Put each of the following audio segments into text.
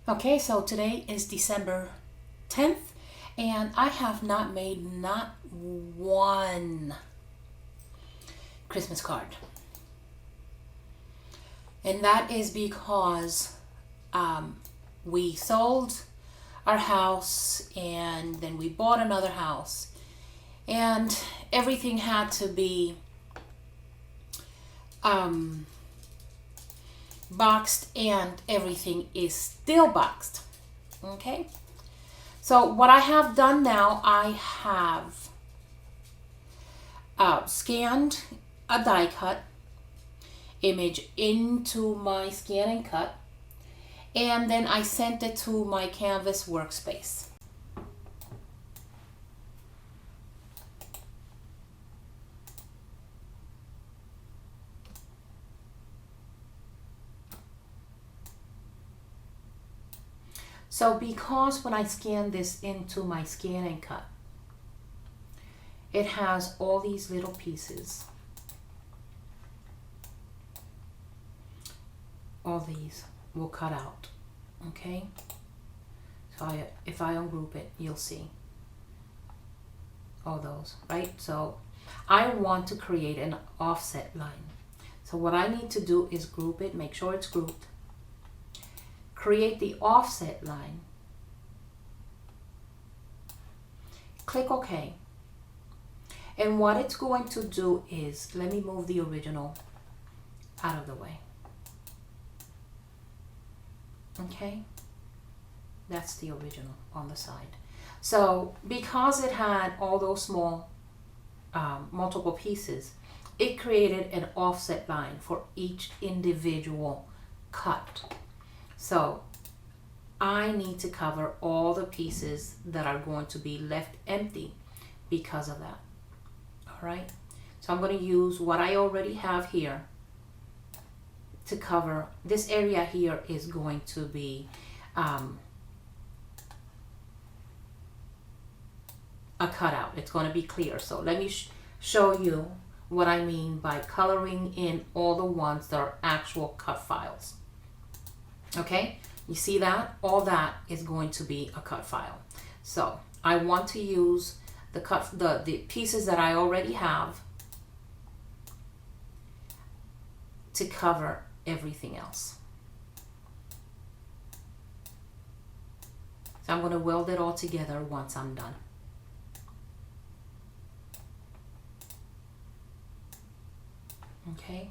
Okay, so today is December 10th, and I have not made not one Christmas card. And that is because we sold our house and then we bought another house, and everything had to be boxed, and everything is still boxed. Okay, so what I have done now, I have scanned a die cut image into my scan and cut, and then I sent it to my Canvas workspace. So because when I scan this into my scan and cut, it has all these little pieces. All these will cut out, okay? So if I ungroup it, you'll see all those, right? So I want to create an offset line. So what I need to do is group it, make sure it's grouped, create the offset line, click OK. And what it's going to do is, let me move the original out of the way. Okay, that's the original on the side. So because it had all those small multiple pieces, it created an offset line for each individual cut. So I need to cover all the pieces that are going to be left empty because of that. All right, so I'm going to use what I already have here to cover. This area here is going to be a cutout. It's going to be clear. So let me show you what I mean by coloring in all the ones that are actual cut files. Okay, you see that? All that is going to be a cut file. So I want to use the pieces that I already have to cover everything else. So I'm going to weld it all together once I'm done. Okay.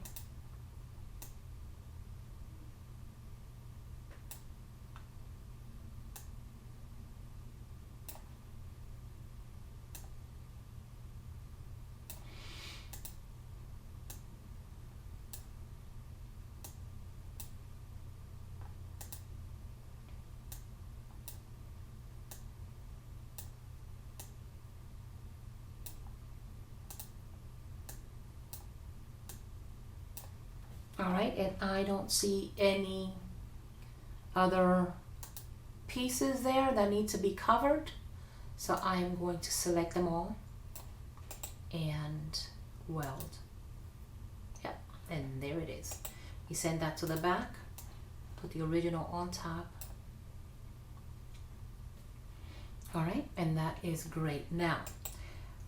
All right, and I don't see any other pieces there that need to be covered. So I'm going to select them all and weld. Yep, and there it is. We send that to the back, put the original on top. All right, and that is great. Now,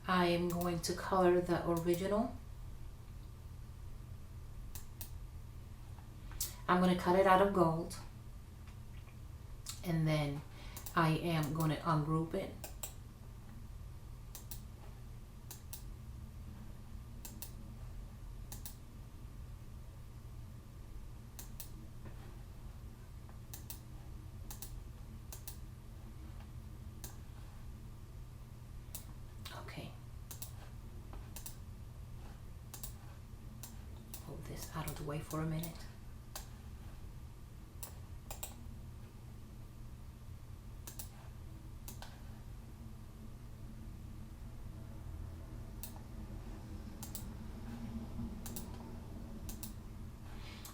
I am going to color the original. I'm going to cut it out of gold, and then I am going to ungroup it. Okay. Hold this out of the way for a minute.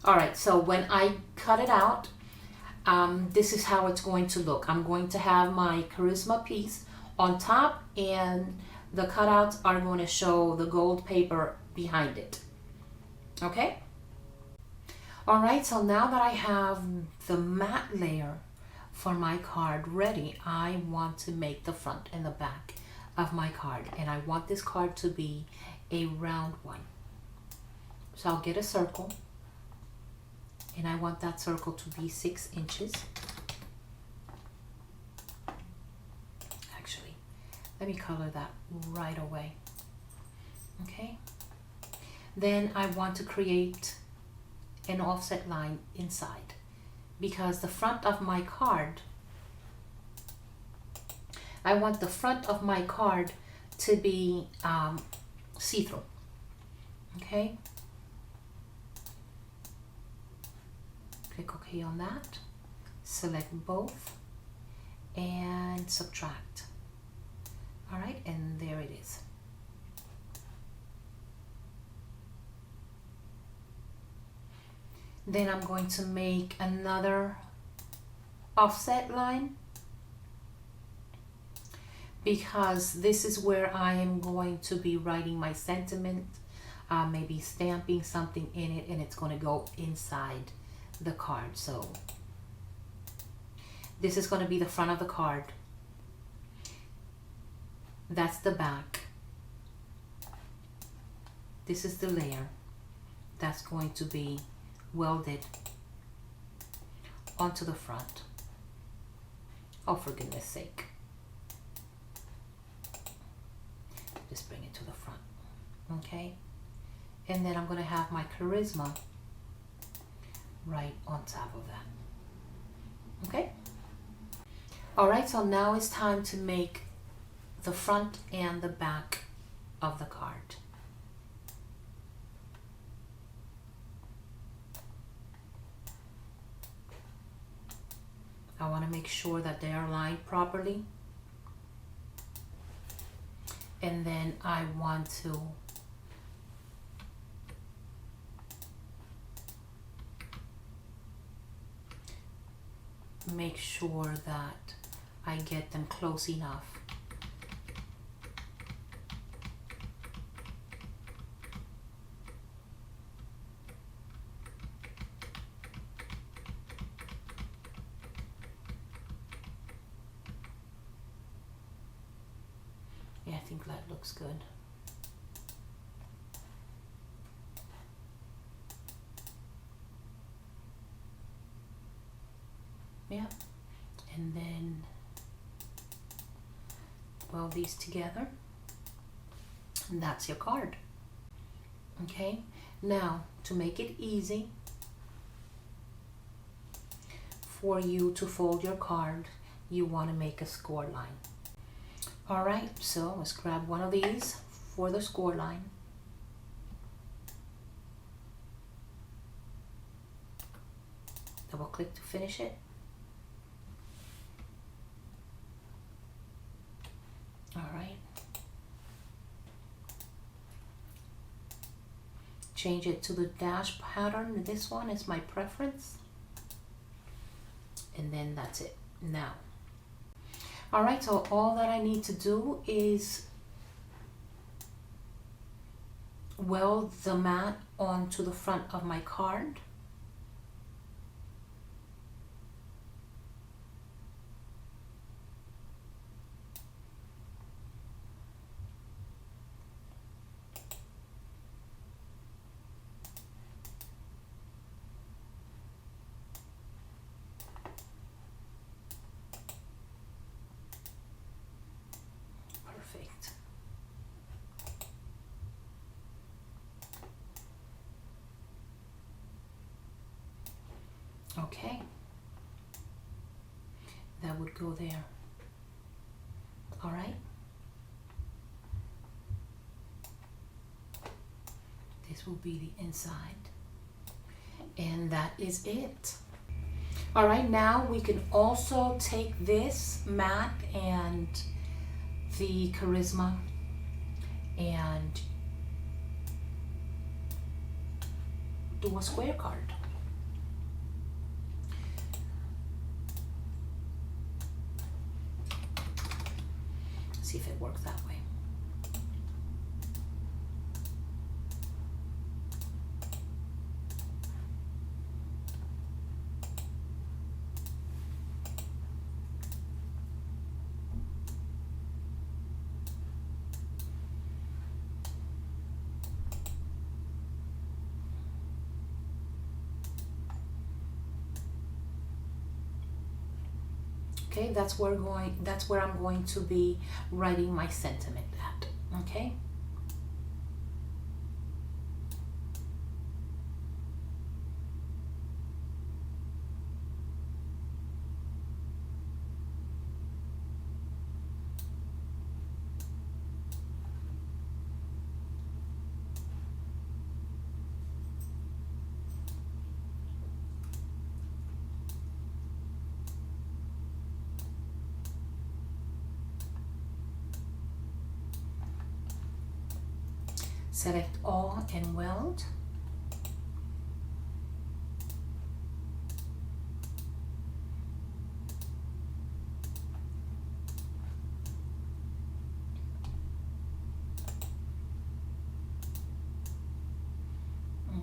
All right, so when I cut it out, this is how it's going to look. I'm going to have my Charisma piece on top, and the cutouts are going to show the gold paper behind it. Okay? All right, so now that I have the matte layer for my card ready, I want to make the front and the back of my card, and I want this card to be a round one. So I'll get a circle, and I want that circle to be 6 inches. Actually, let me color that right away. Okay, then I want to create an offset line inside, because the front of my card, I want the front of my card to be see-through. Okay, click OK on that, select both, and subtract. All right, and there it is. Then I'm going to make another offset line, because this is where I am going to be writing my sentiment, maybe stamping something in it, and it's going to go inside the card. So this is going to be the front of the card. That's the back. This is the layer that's going to be welded onto the front. Oh, for goodness sake. Just bring it to the front. Okay, and then I'm going to have my charisma right on top of that. Okay, all right, so now it's time to make the front and the back of the card. I want to make sure that they are lined properly, and then I want to make sure that I get them close enough. Yeah, I think that looks good. Yeah, and then weld these together, and that's your card. Okay, now to make it easy for you to fold your card, you want to make a score line. All right, so let's grab one of these for the score line. Double click to finish it. All right. Change it to the dash pattern. This one is my preference. And then that's it. Now, all right, so all that I need to do is weld the mat onto the front of my card. Perfect. Okay, that would go there. All right, this will be the inside, and that is it. All right, now we can also take this mat and the charisma and do a square card. See if it works that way. Okay, that's where I'm going to be writing my sentiment at. Okay. Select all and weld.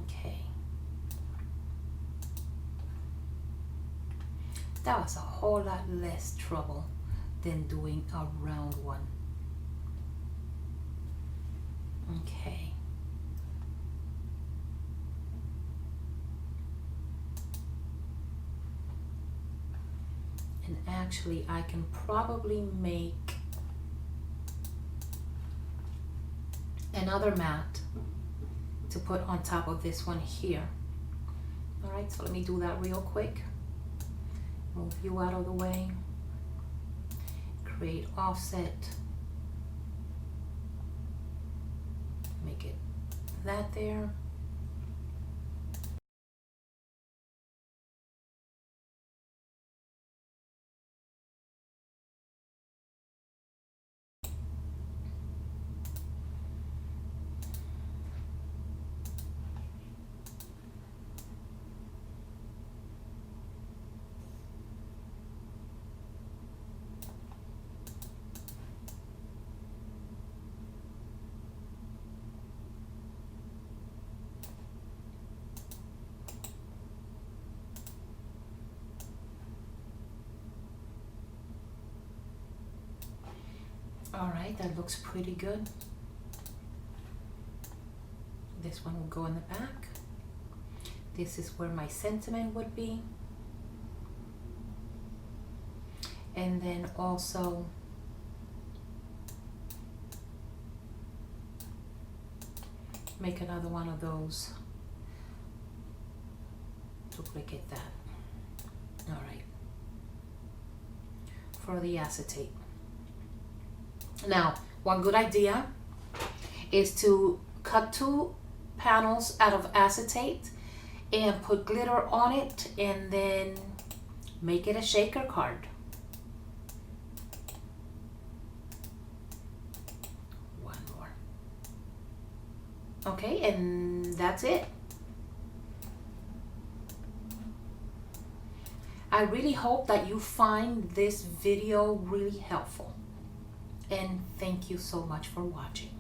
Okay. That was a whole lot less trouble than doing a round one. Okay. And actually I can probably make another mat to put on top of this one here. All right, so let me do that real quick. Move you out of the way. Create offset. Make it that there. All right, that looks pretty good. This one will go in the back. This is where my sentiment would be. And then also make another one of those. Duplicate that. All right. For the acetate. Now, one good idea is to cut 2 panels out of acetate and put glitter on it and then make it a shaker card. One more. Okay, and that's it. I really hope that you find this video really helpful. And thank you so much for watching.